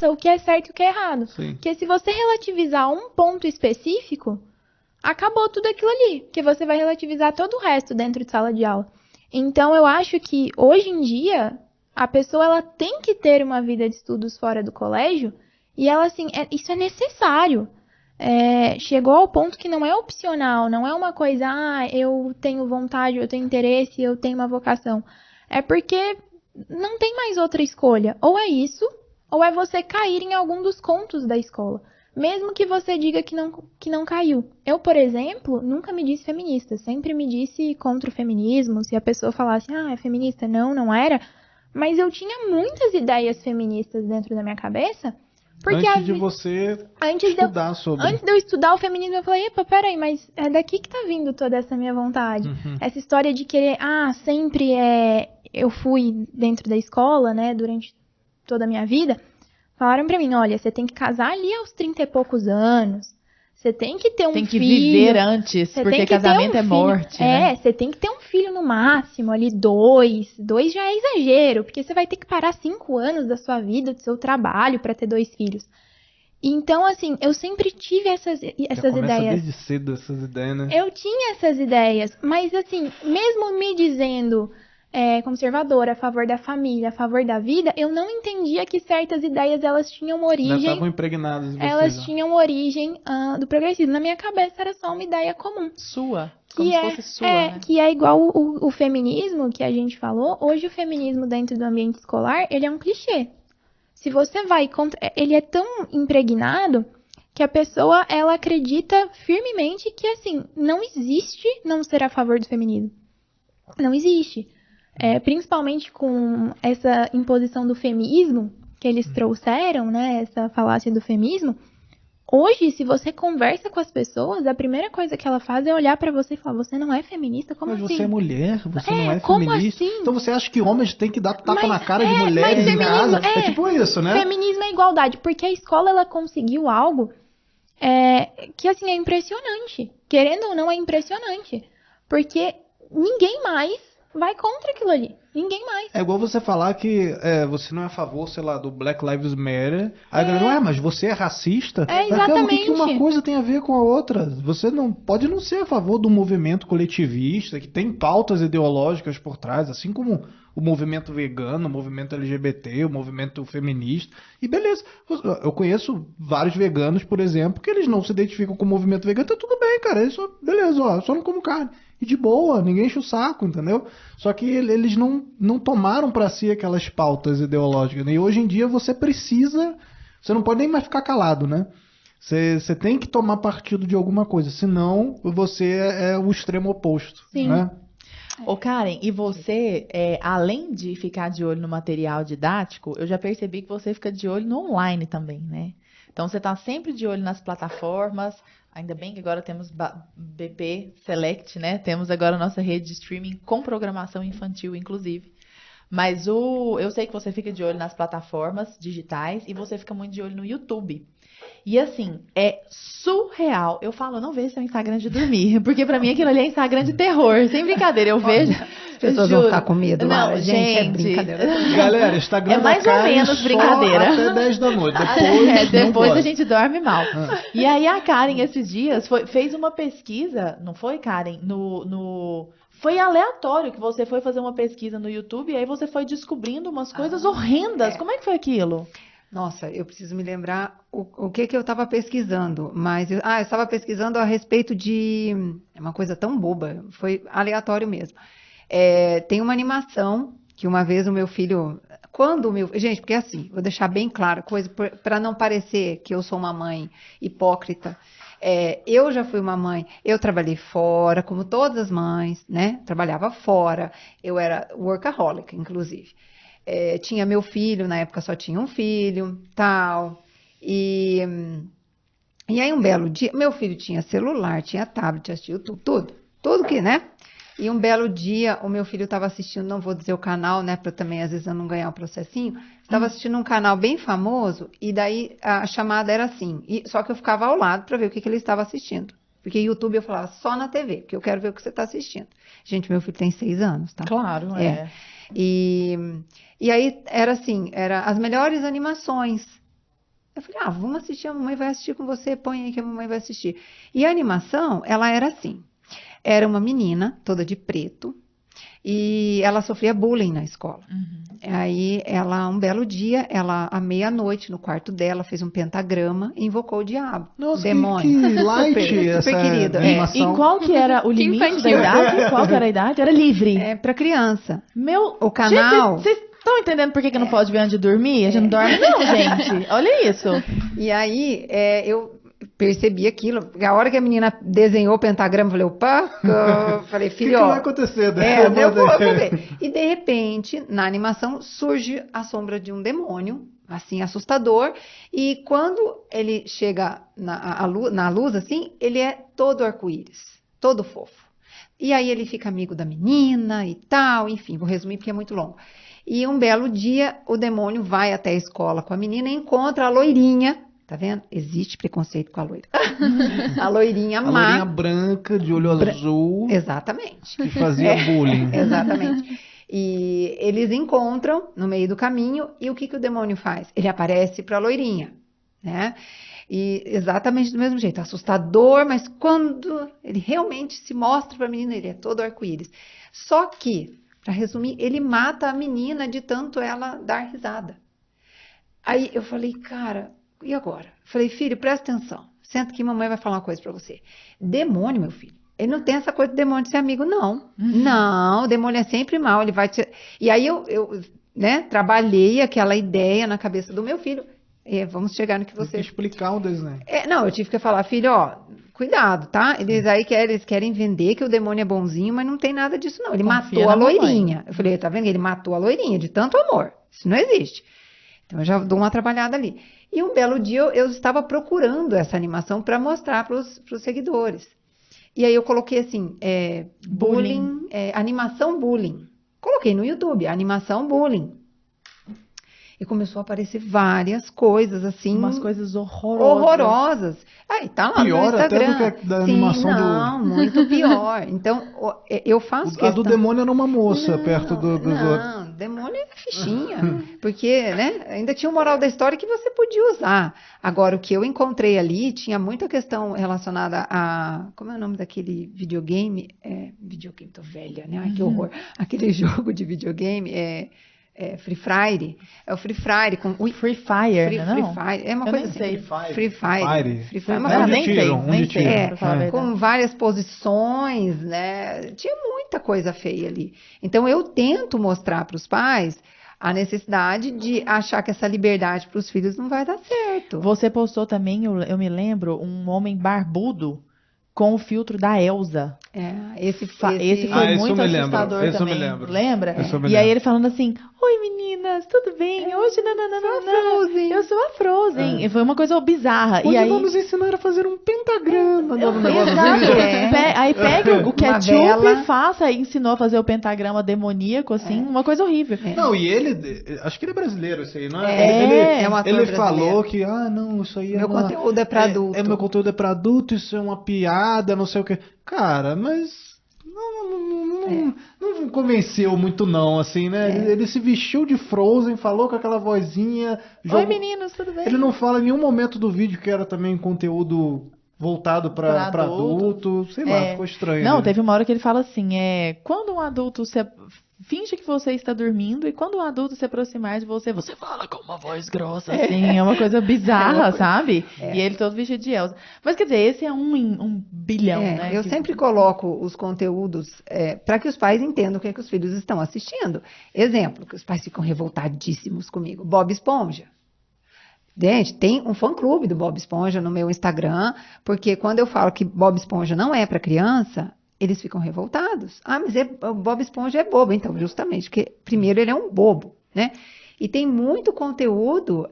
o que é certo e o que é errado. Sim. Porque se você relativizar um ponto específico, acabou tudo aquilo ali. Porque você vai relativizar todo o resto dentro de sala de aula. Então, eu acho que, hoje em dia, a pessoa ela tem que ter uma vida de estudos fora do colégio. E ela, assim, isso é necessário. Chegou ao ponto que não é opcional. Não é uma coisa, eu tenho vontade, eu tenho interesse, eu tenho uma vocação. É porque não tem mais outra escolha. Ou é isso, ou é você cair em algum dos contos da escola. Mesmo que você diga que não caiu. Eu, por exemplo, nunca me disse feminista. Sempre me disse contra o feminismo. Se a pessoa falasse, é feminista. Não era. Mas eu tinha muitas ideias feministas dentro da minha cabeça. Porque antes de você estudar sobre. Antes de eu estudar o feminismo, eu falei, epa, peraí, mas é daqui que tá vindo toda essa minha vontade. Essa história de querer, sempre eu fui dentro da escola, né, durante toda a minha vida. Falaram pra mim, olha, você tem que casar ali aos 30 e poucos anos. Você tem que ter um filho. Tem que viver antes, porque casamento é morte, né? Você tem que ter um filho no máximo, ali 2. 2 já é exagero, porque você vai ter que parar 5 anos da sua vida, do seu trabalho, pra ter 2 filhos. Então, assim, eu sempre tive essas ideias. Desde cedo essas ideias, né? Eu tinha essas ideias, mas assim, mesmo me dizendo conservadora, a favor da família, a favor da vida, eu não entendia que certas ideias, elas tinham origem... Já estavam impregnadas em você. Elas tinham origem do progressismo. Na minha cabeça era só uma ideia comum. Sua. Como se fosse sua, né? Que é igual o feminismo que a gente falou. Hoje o feminismo dentro do ambiente escolar, ele é um clichê. Se você vai contra... Ele é tão impregnado que a pessoa, ela acredita firmemente que, assim, não existe não ser a favor do feminismo. Não existe. Principalmente com essa imposição do feminismo que eles trouxeram, né? Essa falácia do feminismo. Hoje, se você conversa com as pessoas, a primeira coisa que ela faz é olhar pra você e falar, você não é feminista? Como assim? Mas você é mulher, você não é como feminista. assim? Então você acha que homens têm que dar tapa na cara de mulheres em casa? É tipo isso, né? Feminismo é igualdade, porque a escola, ela conseguiu algo que, assim, é impressionante. Querendo ou não, é impressionante. Porque ninguém mais vai contra aquilo ali. Ninguém mais. É igual você falar que você não é a favor, sei lá, do Black Lives Matter. Aí a galera, mas você é racista? Exatamente. O que uma coisa tem a ver com a outra? Você não pode não ser a favor do movimento coletivista, que tem pautas ideológicas por trás, assim como o movimento vegano, o movimento LGBT, o movimento feminista. E beleza. Eu conheço vários veganos, por exemplo, que eles não se identificam com o movimento vegano. Tá tudo bem, cara. Isso, beleza, só não como carne. E de boa, ninguém enche o saco, entendeu? Só que eles não tomaram pra si aquelas pautas ideológicas, né? E hoje em dia você não pode nem mais ficar calado, né? Você tem que tomar partido de alguma coisa, senão você é o extremo oposto. Sim. Né? Ô Karen, e você, além de ficar de olho no material didático, eu já percebi que você fica de olho no online também, né? Então você está sempre de olho nas plataformas. Ainda bem que agora temos BP Select, né? Temos agora a nossa rede de streaming com programação infantil, inclusive. Mas eu sei que você fica de olho nas plataformas digitais e você fica muito de olho no YouTube. E assim, é surreal. Eu falo, não vejo seu Instagram de dormir, porque pra mim aquilo ali é Instagram de terror. Sem brincadeira, eu vejo. As pessoas vão ficar com medo, Não, Mara. Gente, é brincadeira. Galera, Instagram é mais ou menos brincadeira. Até 10 da noite. Depois a gente dorme mal. E aí a Karen, esses dias, fez uma pesquisa, não foi, Karen? Foi aleatório que você foi fazer uma pesquisa no YouTube e aí você foi descobrindo umas coisas horrendas. Como é que foi aquilo? Nossa, eu preciso me lembrar o que eu estava pesquisando, mas eu estava pesquisando a respeito de uma coisa tão boba, foi aleatório mesmo. Tem uma animação que uma vez o meu filho, gente, porque assim, vou deixar bem claro, coisa para não parecer que eu sou uma mãe hipócrita. Eu já fui uma mãe, eu trabalhei fora, como todas as mães, né? Trabalhava fora, eu era workaholic, inclusive. Tinha meu filho, na época só tinha um filho, tal. E aí um belo dia, meu filho tinha celular, tinha tablet, assistia YouTube, tudo que, né? E um belo dia, o meu filho estava assistindo, não vou dizer o canal, né, para também às vezes eu não ganhar um processinho, estava assistindo um canal bem famoso, e daí a chamada era assim, só que eu ficava ao lado para ver o que ele estava assistindo. Porque YouTube eu falava só na TV, porque eu quero ver o que você está assistindo. Gente, meu filho tem 6 anos, tá? Claro, E aí era assim, as melhores animações, Eu falei, vamos assistir, a mamãe vai assistir com você, põe aí que a mamãe vai assistir. E a animação, ela era assim, era uma menina toda de preto, e ela sofria bullying na escola. Aí, um belo dia, à meia-noite, no quarto dela, fez um pentagrama e invocou o diabo, Nossa, o demônio. que light super essa querido. animação. E qual que era o limite da infantil. idade? Qual que era a idade? Era livre. É para criança. O canal- Vocês estão entendendo por que não pode ver antes de dormir? A gente não dorme não, gente. Olha isso. E aí, eu percebi aquilo. Porque a hora que a menina desenhou o pentagrama, eu falei, opa, eu falei, O que filho, vai acontecer? eu vou ver. E de repente, na animação, surge a sombra de um demônio, assim, assustador. E quando ele chega na luz, assim, ele é todo arco-íris, todo fofo. E aí ele fica amigo da menina e tal, enfim, vou resumir porque é muito longo. E um belo dia, o demônio vai até a escola com a menina e encontra a loirinha. Tá vendo? Existe preconceito com a loira. A loirinha A má. loirinha branca, de olho azul, Exatamente. que fazia bullying. Exatamente. E eles encontram no meio do caminho e o que o demônio faz? Ele aparece para a loirinha, né? E exatamente do mesmo jeito, assustador, mas quando ele realmente se mostra para a menina, ele é todo arco-íris. Só que, para resumir, ele mata a menina de tanto ela dar risada. Aí eu falei, cara, e agora? Falei, filho, presta atenção. Senta que mamãe vai falar uma coisa pra você. Demônio, meu filho. Ele não tem essa coisa de demônio de ser amigo, não. Não, o demônio é sempre mal. Ele vai te... E aí eu trabalhei aquela ideia na cabeça do meu filho. Vamos chegar no que Tem você... que explicar o desenho. Não, eu tive que falar, filho, cuidado, tá? Eles querem vender que o demônio é bonzinho, mas não tem nada disso, não. Ele Confia matou a na mamãe. loirinha. Eu falei, tá vendo? Ele matou a loirinha de tanto amor. Isso não existe. Então, eu já dou uma trabalhada ali. E um belo dia, eu estava procurando essa animação para mostrar para os seguidores. E aí, eu coloquei assim, bullying, animação bullying. Coloquei no YouTube, animação bullying. E começou a aparecer várias coisas, assim... Umas coisas horrorosas. Aí, tá lá Pior no até Instagram. do que a da animação não, muito pior. Então, eu faço A do questão... demônio era uma moça perto dos outros. Não, demônio é fichinha. Porque, né, ainda tinha o moral da história que você podia usar. Agora, o que eu encontrei ali tinha muita questão relacionada a... Como é o nome daquele videogame? Videogame, tô velha, né? Ai, que horror. Aquele jogo de videogame Free Fire. É o Free Fire com... Free Fire, não? Free Fire. É uma Eu coisa nem assim. sei. Free Fire. Free Fire. Uma Ah, coisa nem Onde sei, tiram, nem onde sei, tiram. pra falar a verdade. com várias posições, né? Tinha muita coisa feia ali. Então, eu tento mostrar para os pais a necessidade de achar que essa liberdade para os filhos não vai dar certo. Você postou também, eu me lembro, um homem barbudo com o filtro da Elsa. Esse Esse foi isso muito eu me lembro, assustador esse eu me também. lembro. Lembra? Esse eu me E aí lembro. ele falando assim: oi meninas, tudo bem? Hoje sou a Frozen. eu sou a Frozen. E foi uma coisa bizarra. Hoje E aí vamos ensinar a fazer um pentagrama. Dando um negócio Exato. assim. Aí pega o Uma ketchup vela. e faça, e ensinou a fazer o pentagrama demoníaco, assim, uma coisa horrível. Não, e ele, acho que ele é brasileiro, esse aí, não é? É um ator Ele brasileiro. falou que, não, isso aí Meu conteúdo é para adulto. Meu conteúdo é pra adulto, isso é uma piada, não sei o quê. Cara, mas não convenceu muito não, assim, né? Ele se vestiu de Frozen, falou com aquela vozinha. Oi meninos, tudo bem? Ele não fala em nenhum momento do vídeo que era também conteúdo voltado pra Pra adulto. Sei lá, ficou estranho. Não, né? teve uma hora que ele fala assim, quando um adulto finge que você está dormindo e quando um adulto se aproximar de você, você fala com uma voz grossa, assim, é uma coisa bizarra, sabe? E ele todo vestido de Elsa. Mas quer dizer, esse é um em 1 bilhão, né? Eu sempre coloco os conteúdos para que os pais entendam o que os filhos estão assistindo. Exemplo, que os pais ficam revoltadíssimos comigo. Bob Esponja. Gente, tem um fã-clube do Bob Esponja no meu Instagram, porque quando eu falo que Bob Esponja não é para criança, eles ficam revoltados. Mas o Bob Esponja é bobo. Então, justamente, porque primeiro ele é um bobo, né? E tem muito conteúdo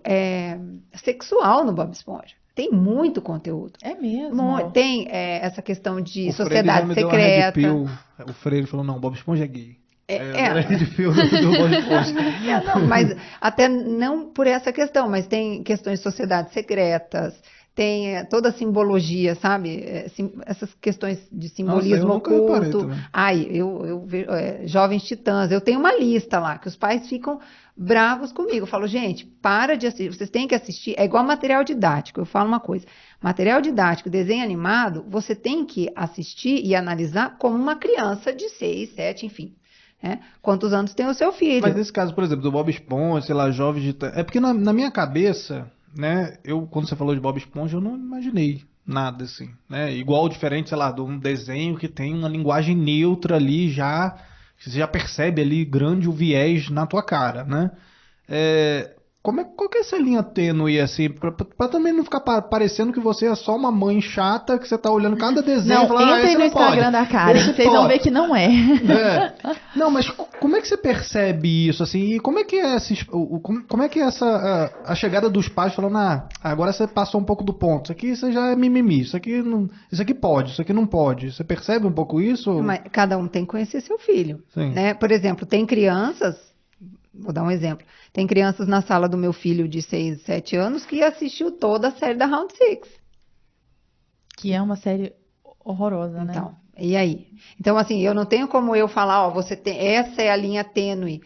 sexual no Bob Esponja. Tem muito conteúdo. É mesmo. Tem essa questão de O sociedade Freire já me deu uma red secreta. pill. O Freire falou, não, Bob Esponja é gay. A red pill do Bob Esponja. Não, mas até não por essa questão, mas tem questões de sociedades secretas, toda a simbologia, sabe? Essas questões de simbolismo Nossa, eu nunca reparei oculto. também. Ai, eu vejo Jovens Titãs, eu tenho uma lista lá, que os pais ficam bravos comigo. Eu falo, gente, para de assistir, vocês têm que assistir, é igual material didático. Eu falo uma coisa, material didático, desenho animado, você tem que assistir e analisar como uma criança de 6, 7, enfim. Né? Quantos anos tem o seu filho? Mas nesse caso, por exemplo, do Bob Esponja, sei lá, Jovens de... É porque na minha cabeça, né, quando você falou de Bob Esponja, eu não imaginei nada assim, né? Igual, diferente, sei lá, de um desenho que tem uma linguagem neutra ali já, você já percebe ali grande o viés na tua cara, né? Qual que é essa linha tênue, assim, pra também não ficar parecendo que você é só uma mãe chata, que você tá olhando cada desenho e Não, falando, entrem esse no não pode, Instagram da Karen, esse vocês vão pode. ver que não é. Não, mas como é que você percebe isso, assim, e como é que é como é que é a chegada dos pais falando, agora você passou um pouco do ponto, isso aqui você já é mimimi, isso aqui pode, isso aqui não pode, você percebe um pouco isso? Mas cada um tem que conhecer seu filho, Sim. né? Por exemplo, tem crianças, vou dar um exemplo, tem crianças na sala do meu filho de 6, 7 anos que assistiu toda a série da Round Six. Que é uma série horrorosa, né? Então, e aí? Então, assim, eu não tenho como eu falar, essa é a linha tênue,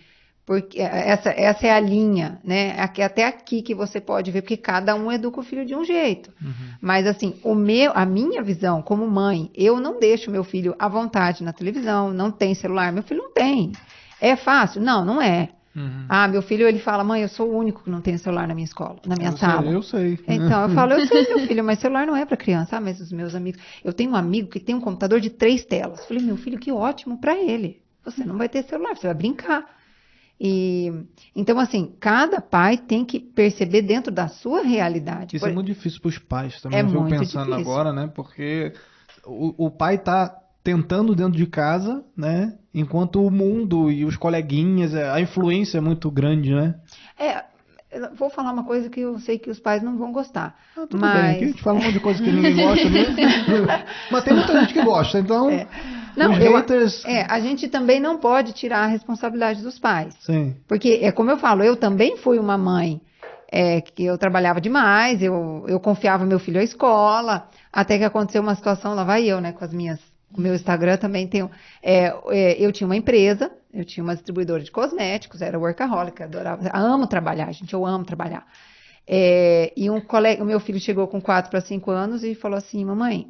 porque essa é a linha, né? Até aqui que você pode ver, porque cada um educa o filho de um jeito. Mas, assim, a minha visão como mãe, eu não deixo meu filho à vontade na televisão, não tem celular, meu filho não tem. É fácil? Não, não é. Meu filho, ele fala, mãe, eu sou o único que não tem celular na minha escola, na minha sala. Eu sei. Então, eu falo, eu sei, meu filho, mas celular não é para criança. Mas os meus amigos... Eu tenho um amigo que tem um computador de 3 telas. Eu falei, meu filho, que ótimo para ele. Você não vai ter celular, você vai brincar. Então, assim, cada pai tem que perceber dentro da sua realidade. Isso é muito difícil para os pais também, É eu fico muito pensando difícil. agora, né? Porque o pai tá tentando dentro de casa, né? Enquanto o mundo e os coleguinhas, a influência é muito grande, né? Eu vou falar uma coisa que eu sei que os pais não vão gostar. Tudo mas... bem, aqui a gente fala um monte de coisa que ninguém gosta mesmo. Mas tem muita gente que gosta, então Não, os haters... a gente também não pode tirar a responsabilidade dos pais. Sim. Porque, como eu falo, eu também fui uma mãe que eu trabalhava demais, eu confiava meu filho à escola, até que aconteceu uma situação, lá vai eu, né, com o meu Instagram também tenho, eu tinha uma empresa, eu tinha uma distribuidora de cosméticos, era workaholic, amo trabalhar, gente, eu amo trabalhar. E o meu filho chegou com 4 para 5 anos e falou assim, mamãe,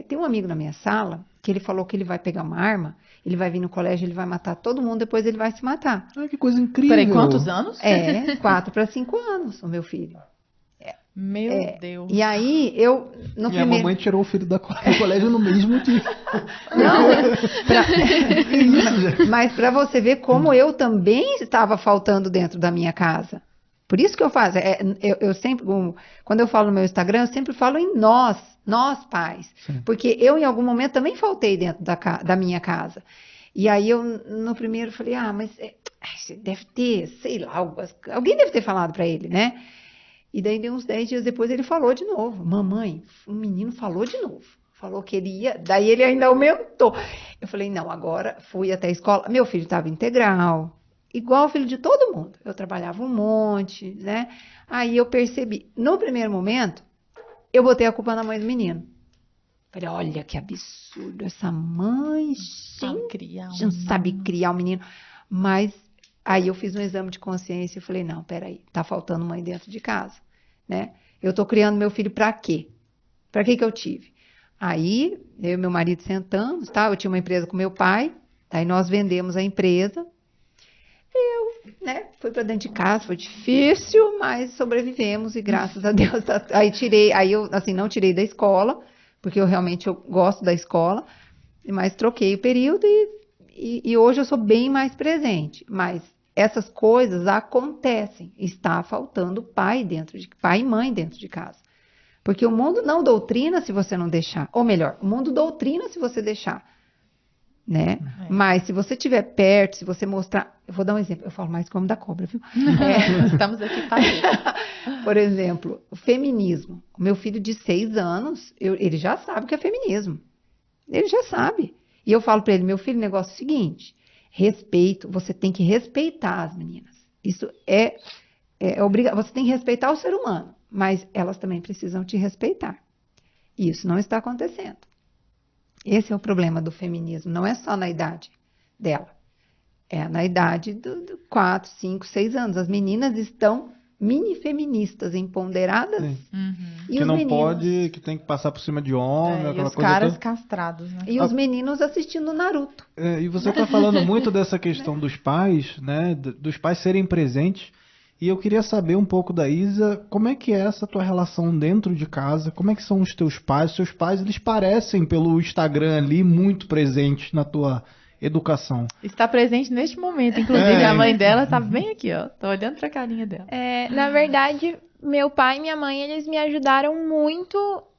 tem um amigo na minha sala que ele falou que ele vai pegar uma arma, ele vai vir no colégio, ele vai matar todo mundo, depois ele vai se matar. Que coisa incrível. Peraí, quantos anos? 4 para 5 anos, o meu filho. Meu Deus. E aí, Minha mamãe tirou o filho do colégio no mesmo dia. Não, Isso, gente. mas para você ver como eu também estava faltando dentro da minha casa. Por isso que eu faço. Eu sempre, quando eu falo no meu Instagram, eu sempre falo em nós pais. Sim. Porque eu, em algum momento, também faltei dentro da minha casa. E aí, eu, no primeiro, falei, mas você deve ter, sei lá, alguém deve ter falado para ele, né? E daí, uns 10 dias depois, ele falou de novo. Mamãe, o menino falou de novo. Falou que ele ia, daí ele ainda aumentou. Eu falei, não, agora fui até a escola. Meu filho estava integral, igual o filho de todo mundo. Eu trabalhava um monte, né? Aí eu percebi, no primeiro momento, eu botei a culpa na mãe do menino. Falei, olha que absurdo, essa mãe, gente, não sabe criar um menino. Mas aí eu fiz um exame de consciência e falei, não, peraí, tá faltando mãe dentro de casa, né? Eu tô criando meu filho pra quê? Pra que eu tive? Aí, eu e meu marido sentamos, tá? Eu tinha uma empresa com meu pai, aí nós vendemos a empresa. Eu, né, fui pra dentro de casa, foi difícil, mas sobrevivemos e graças a Deus, aí eu, assim, não tirei da escola, porque eu realmente gosto da escola, mas troquei o período e hoje eu sou bem mais presente, mas essas coisas acontecem, está faltando pai e mãe dentro de casa. Porque o mundo não doutrina se você não deixar. Ou melhor, o mundo doutrina se você deixar. Né? Mas se você estiver perto, se você mostrar... Eu vou dar um exemplo. Eu falo mais como da cobra, viu? Estamos aqui para isso. Por exemplo, o feminismo. O meu filho de 6 anos, ele já sabe o que é feminismo. Ele já sabe. E eu falo para ele, meu filho, o negócio é o seguinte. Respeito. Você tem que respeitar as meninas. Isso é obrigatório. Você tem que respeitar o ser humano. mas elas também precisam te respeitar. E isso não está acontecendo. Esse é o problema do feminismo, não é só na idade dela. É na idade do 4, 5, 6 anos. As meninas estão mini feministas, empoderadas. Sim. E Que os não meninos, pode, que tem que passar por cima de homem, E aquela os coisa caras toda. castrados, né? e os meninos assistindo Naruto. E você está falando muito dessa questão dos pais, né? Dos pais serem presentes. E eu queria saber um pouco da Isa, como é que é essa tua relação dentro de casa? Como é que são os teus pais? Seus pais, eles parecem pelo Instagram ali muito presentes na tua educação. Está presente neste momento, inclusive a mãe dela tá bem aqui, ó. Tô olhando pra carinha dela. Na verdade, meu pai e minha mãe, eles me ajudaram muito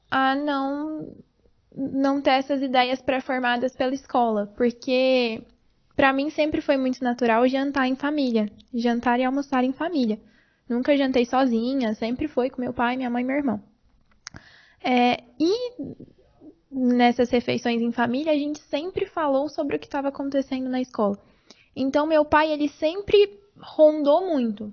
a não ter essas ideias pré-formadas pela escola, porque pra mim sempre foi muito natural jantar em família, jantar e almoçar em família. Nunca jantei sozinha, sempre foi com meu pai, minha mãe e meu irmão. E nessas refeições em família, a gente sempre falou sobre o que estava acontecendo na escola. Então, meu pai, ele sempre rondou muito.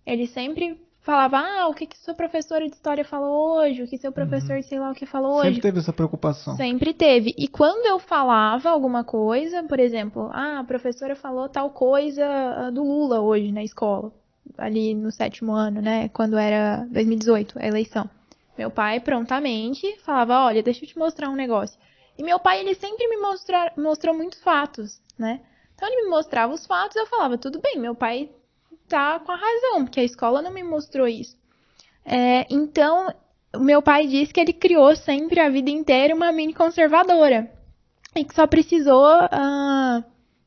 Ele sempre falava, o que que sua professora de história falou hoje, o que seu professor de sei lá o que falou hoje. Sempre teve essa preocupação. Sempre teve. E quando eu falava alguma coisa, por exemplo, a professora falou tal coisa do Lula hoje na escola, ali no 7º ano, né, quando era 2018, a eleição. Meu pai prontamente falava, olha, deixa eu te mostrar um negócio. E meu pai, ele sempre me mostrou muitos fatos, né? Então ele me mostrava os fatos e eu falava, tudo bem, meu pai tá com a razão, porque a escola não me mostrou isso. Então, meu pai disse que ele criou sempre a vida inteira uma mini conservadora. E que só precisou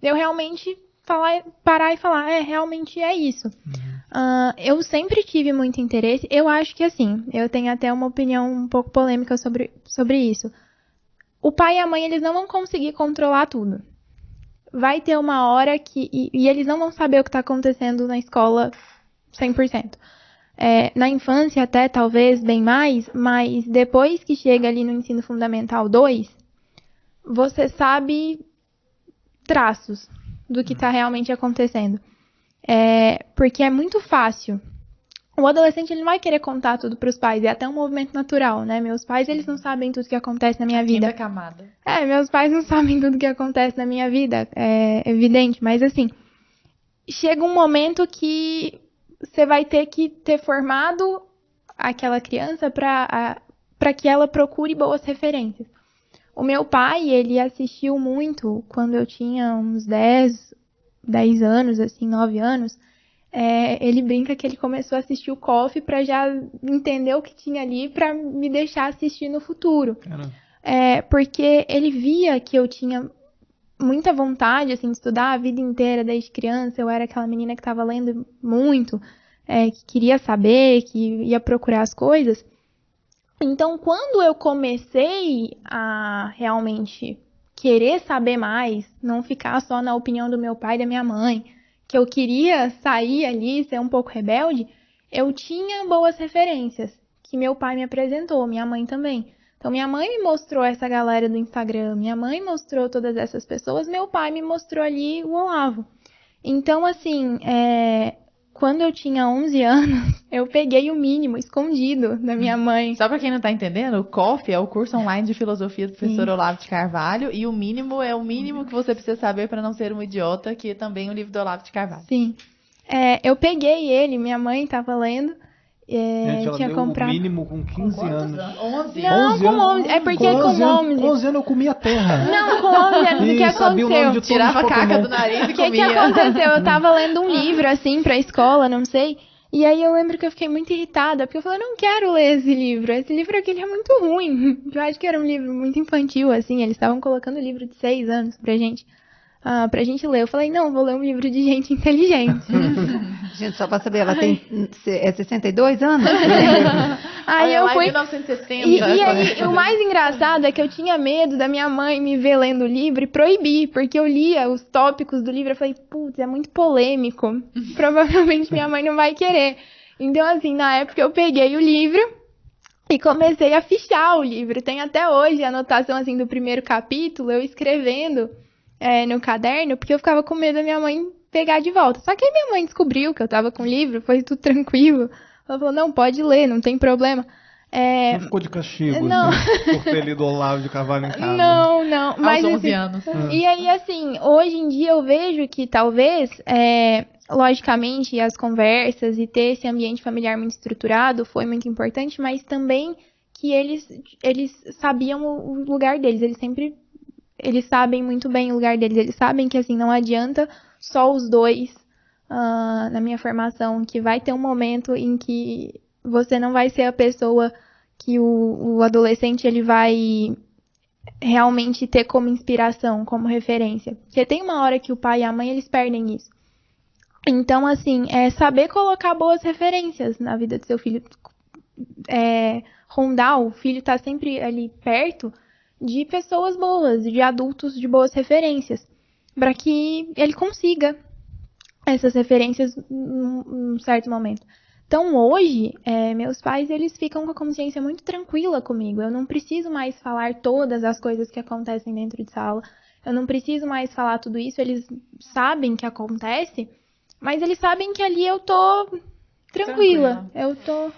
eu realmente parar e falar, realmente é isso. Eu sempre tive muito interesse. Eu acho que assim, eu tenho até uma opinião um pouco polêmica sobre isso. O pai e a mãe, eles não vão conseguir controlar tudo. Vai ter uma hora que... E eles não vão saber o que está acontecendo na escola 100%. Na infância até, talvez, bem mais, mas depois que chega ali no ensino fundamental 2, você sabe traços do que está realmente acontecendo. Porque é muito fácil. O adolescente, ele não vai querer contar tudo para os pais. É até um movimento natural, né? Meus pais, eles não sabem tudo que acontece na minha vida. Quinta camada. Meus pais não sabem tudo que acontece na minha vida. É evidente. Mas, assim, chega um momento que você vai ter que ter formado aquela criança para que ela procure boas referências. O meu pai, ele assistiu muito quando eu tinha uns 10 anos, assim, 9 anos. Ele brinca que ele começou a assistir o KOF para já entender o que tinha ali para me deixar assistir no futuro. Porque ele via que eu tinha muita vontade assim, de estudar a vida inteira, desde criança. Eu era aquela menina que estava lendo muito, que queria saber, que ia procurar as coisas. Então, quando eu comecei a realmente querer saber mais, não ficar só na opinião do meu pai e da minha mãe, que eu queria sair ali, ser um pouco rebelde, eu tinha boas referências que meu pai me apresentou, minha mãe também. Então, minha mãe me mostrou essa galera do Instagram, minha mãe mostrou todas essas pessoas, meu pai me mostrou ali o Olavo. Então, assim, quando eu tinha 11 anos, eu peguei o mínimo escondido da minha mãe. Só pra quem não tá entendendo, o COF é o curso online de filosofia do professor Olavo de Carvalho, e o mínimo é o mínimo que você precisa saber para não ser um idiota, que é também o livro do Olavo de Carvalho. Sim. Eu peguei ele, minha mãe tava lendo. Gente, ela tinha deu comprado. o mínimo com 15 anos. 11? Não, 11 com anos? 11. É porque com 11 Com 11 anos eu comia terra. Não, com 11 anos, o que sabia o nome de aconteceu? todos Tirava os a caca Pokémon. do nariz e O que comia. aconteceu? Eu tava lendo um livro, assim, pra escola, não sei. E aí eu lembro que eu fiquei muito irritada, porque eu falei, eu não quero ler esse livro. Esse livro aqui ele é muito ruim. Eu acho que era um livro muito infantil, assim. Eles estavam colocando livro de 6 anos pra gente ler. Eu falei, não, vou ler um livro de gente inteligente. Gente, só pra saber, ela tem 62 anos? Aí eu lá em fui... 1970. E aí, o mais engraçado é que eu tinha medo da minha mãe me ver lendo o livro e proibir, porque eu lia os tópicos do livro e falei, putz, é muito polêmico. Provavelmente minha mãe não vai querer. Então, assim, na época eu peguei o livro e comecei a fichar o livro. Tem até hoje a anotação, assim, do primeiro capítulo, eu escrevendo no caderno, porque eu ficava com medo da minha mãe pegar de volta. Só que aí minha mãe descobriu que eu tava com o livro, foi tudo tranquilo. Ela falou, não, pode ler, não tem problema. Não ficou de castigo, Não. assim, por ter lido Olavo de Carvalho em casa. Não, mas Aos 11 assim, anos. e aí, assim, hoje em dia eu vejo que talvez, logicamente, as conversas e ter esse ambiente familiar muito estruturado foi muito importante, mas também que eles sabiam o lugar deles, eles sabem muito bem o lugar deles, eles sabem que, assim, não adianta só os dois, na minha formação, que vai ter um momento em que você não vai ser a pessoa que o adolescente ele vai realmente ter como inspiração, como referência. Porque tem uma hora que o pai e a mãe, eles perdem isso. Então, assim, é saber colocar boas referências na vida do seu filho. Rondar, o filho tá sempre ali perto de pessoas boas, de adultos de boas referências, para que ele consiga essas referências num certo momento. Então, hoje, meus pais, eles ficam com a consciência muito tranquila comigo. Eu não preciso mais falar todas as coisas que acontecem dentro de sala. Eu não preciso mais falar tudo isso. Eles sabem que acontece, mas eles sabem que ali eu tô tranquila.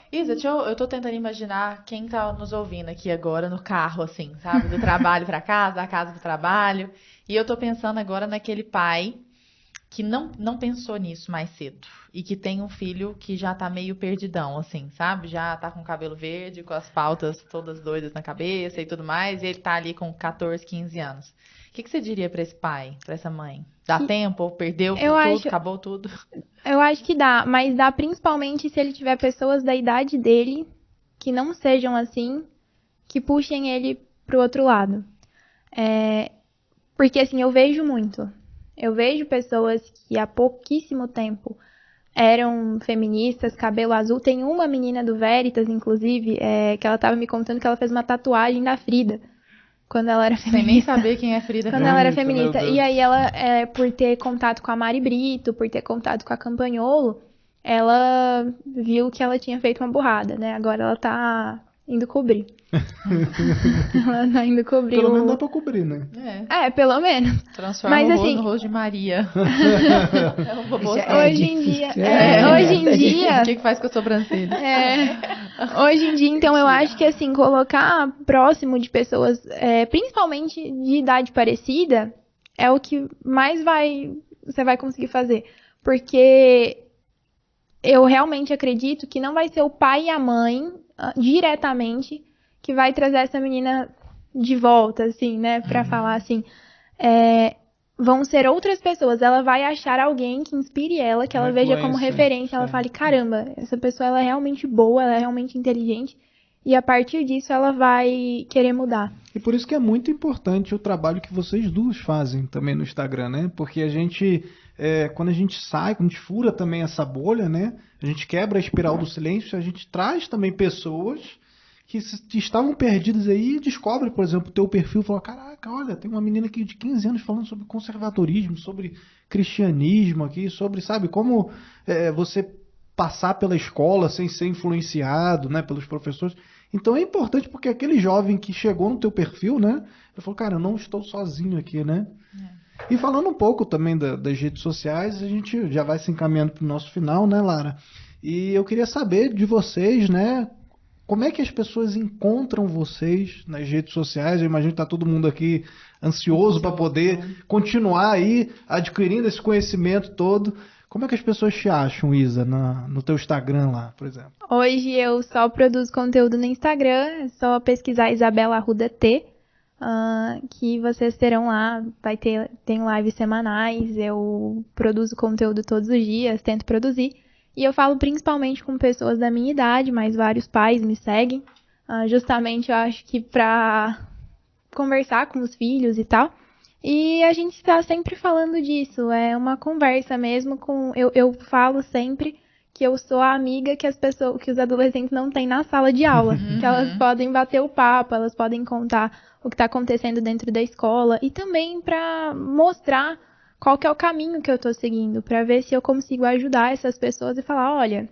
Isa, eu tô tentando imaginar quem tá nos ouvindo aqui agora no carro, assim, sabe? Do trabalho pra casa, da casa pro trabalho. E eu tô pensando agora naquele pai que não pensou nisso mais cedo. E que tem um filho que já tá meio perdidão, assim, sabe? Já tá com o cabelo verde, com as pautas todas doidas na cabeça e tudo mais. E ele tá ali com 14, 15 anos. O que você diria pra esse pai, pra essa mãe? Dá tempo? Perdeu tudo? Acabou tudo? Eu acho que dá, mas dá principalmente se ele tiver pessoas da idade dele que não sejam assim, que puxem ele pro outro lado. Porque, assim, eu vejo muito. Eu vejo pessoas que há pouquíssimo tempo eram feministas, cabelo azul. Tem uma menina do Veritas, inclusive, que ela tava me contando que ela fez uma tatuagem da Frida quando ela era feminista. Sem nem saber quem é Frida. Quando ela era feminista. E aí ela, por ter contato com a Mari Brito, por ter contato com a Campagnolo, ela viu que ela tinha feito uma burrada, né? Agora ela tá indo cobrir. Ela tá indo cobrir. Pelo menos dá pra cobrir, né? Pelo menos. Transforma o rosto no rosto de Maria. Hoje em dia. O que faz com a sobrancelha? Hoje em dia, então, eu acho que, assim, colocar próximo de pessoas, principalmente de idade parecida, é o que mais você vai conseguir fazer. Porque eu realmente acredito que não vai ser o pai e a mãe, diretamente, que vai trazer essa menina de volta, assim, né? Pra falar assim. Vão ser outras pessoas. Ela vai achar alguém que inspire ela, que ela veja como referência. Ela fale, caramba, essa pessoa ela é realmente boa, ela é realmente inteligente. E a partir disso ela vai querer mudar. E por isso que é muito importante o trabalho que vocês duas fazem também no Instagram, né? Porque a gente, quando a gente sai, quando a gente fura também essa bolha, né? A gente quebra a espiral do silêncio, a gente traz também pessoas que estavam perdidas aí e descobre, por exemplo, o teu perfil e fala, caraca, olha, tem uma menina aqui de 15 anos falando sobre conservadorismo, sobre cristianismo aqui, sobre, sabe, como você passar pela escola sem ser influenciado, né, pelos professores. Então é importante porque aquele jovem que chegou no teu perfil, né, ele falou, cara, eu não estou sozinho aqui, né? E falando um pouco também das redes sociais, a gente já vai se encaminhando para o nosso final, né, Lara? E eu queria saber de vocês, né, como é que as pessoas encontram vocês nas redes sociais? Eu imagino que está todo mundo aqui ansioso para poder continuar aí adquirindo esse conhecimento todo. Como é que as pessoas te acham, Isa, no teu Instagram lá, por exemplo? Hoje eu só produzo conteúdo no Instagram, é só pesquisar Isabela Arruda T, que vocês terão lá, tem lives semanais, eu produzo conteúdo todos os dias, tento produzir. E eu falo principalmente com pessoas da minha idade, mas vários pais me seguem. Justamente, eu acho que pra conversar com os filhos e tal. E a gente tá sempre falando disso. É uma conversa mesmo com... Eu falo sempre que eu sou a amiga que os adolescentes não têm na sala de aula. Que elas podem bater o papo, elas podem contar o que tá acontecendo dentro da escola. E também pra mostrar qual que é o caminho que eu tô seguindo, pra ver se eu consigo ajudar essas pessoas e falar, olha,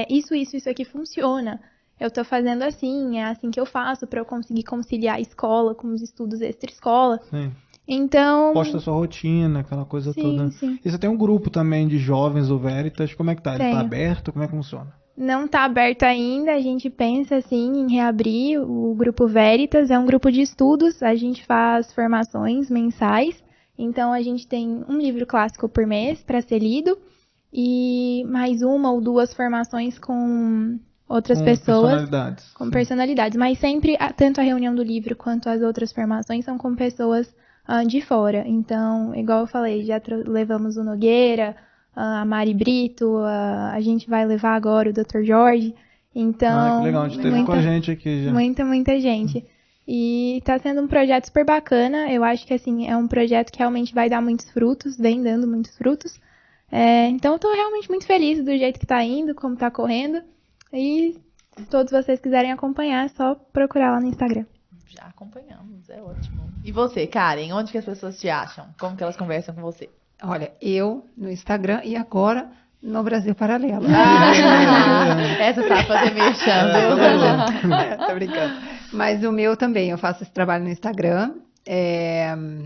isso aqui funciona. Eu tô fazendo assim, é assim que eu faço pra eu conseguir conciliar a escola com os estudos extra-escola. Sim. Então... Posta a sua rotina, aquela coisa toda. Sim. E você tem um grupo também de jovens do Veritas, como é que tá? Ele tá aberto? Como é que funciona? Não está aberto ainda, a gente pensa assim em reabrir o Grupo Veritas, é um grupo de estudos, a gente faz formações mensais, então a gente tem um livro clássico por mês para ser lido e mais uma ou duas formações com outras pessoas, com personalidades, mas sempre, tanto a reunião do livro quanto as outras formações são com pessoas de fora, então, igual eu falei, já levamos o Nogueira, a Mari Brito, a gente vai levar agora o Dr. Jorge, então... que legal, a gente teve com a gente aqui já. Muita gente. E tá sendo um projeto super bacana, eu acho que assim, é um projeto que realmente vai dar muitos frutos, vem dando muitos frutos. Então eu tô realmente muito feliz do jeito que tá indo, como tá correndo, e se todos vocês quiserem acompanhar, é só procurar lá no Instagram. Já acompanhamos, é ótimo. E você, Karen, onde que as pessoas te acham? Como que elas conversam com você? Olha, eu no Instagram e agora no Brasil Paralelo. Essa sabe fazer merchan. Tô brincando. Mas o meu também, eu faço esse trabalho no Instagram.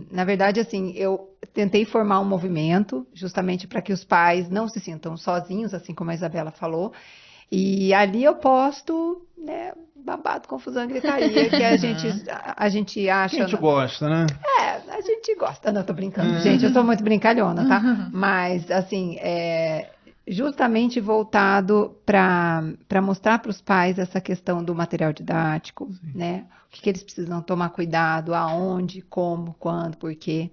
Na verdade, assim, eu tentei formar um movimento justamente para que os pais não se sintam sozinhos, assim como a Isabela falou. E ali eu posto, né, babado, confusão, gritaria, que a gente acha... A gente gosta, né? A gente gosta. Não, tô brincando. Gente, eu sou muito brincalhona, tá? Mas, assim, justamente voltado para mostrar para os pais essa questão do material didático, né? O que eles precisam tomar cuidado, aonde, como, quando, por quê.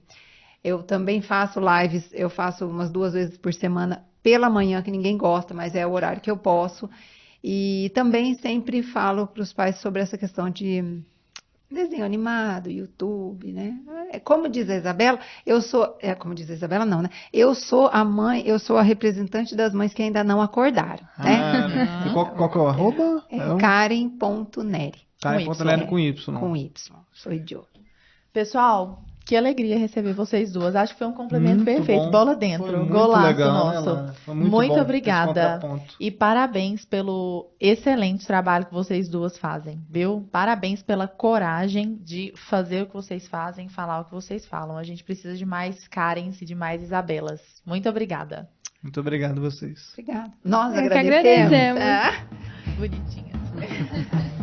Eu também faço lives, eu faço umas 2 vezes por semana, pela manhã, que ninguém gosta, mas é o horário que eu posso. E também sempre falo para os pais sobre essa questão de desenho animado, YouTube, né? Como diz a Isabela, como diz a Isabela, não, né? Eu sou a mãe, eu sou a representante das mães que ainda não acordaram, né? E qual que é o arroba? Karen.Neri. Karen.Neri com Y. Com Y, sou idiota. Pessoal, que alegria receber vocês duas. Acho que foi um complemento perfeito. Bom. Bola dentro. Foi muito Golaço legal, nosso. Né, foi muito muito bom obrigada. E parabéns pelo excelente trabalho que vocês duas fazem, viu? Parabéns pela coragem de fazer o que vocês fazem, falar o que vocês falam. A gente precisa de mais Karens e de mais Isabelas. Muito obrigada. Muito obrigado a vocês. Obrigada. Nós agradecemos. Bonitinhas.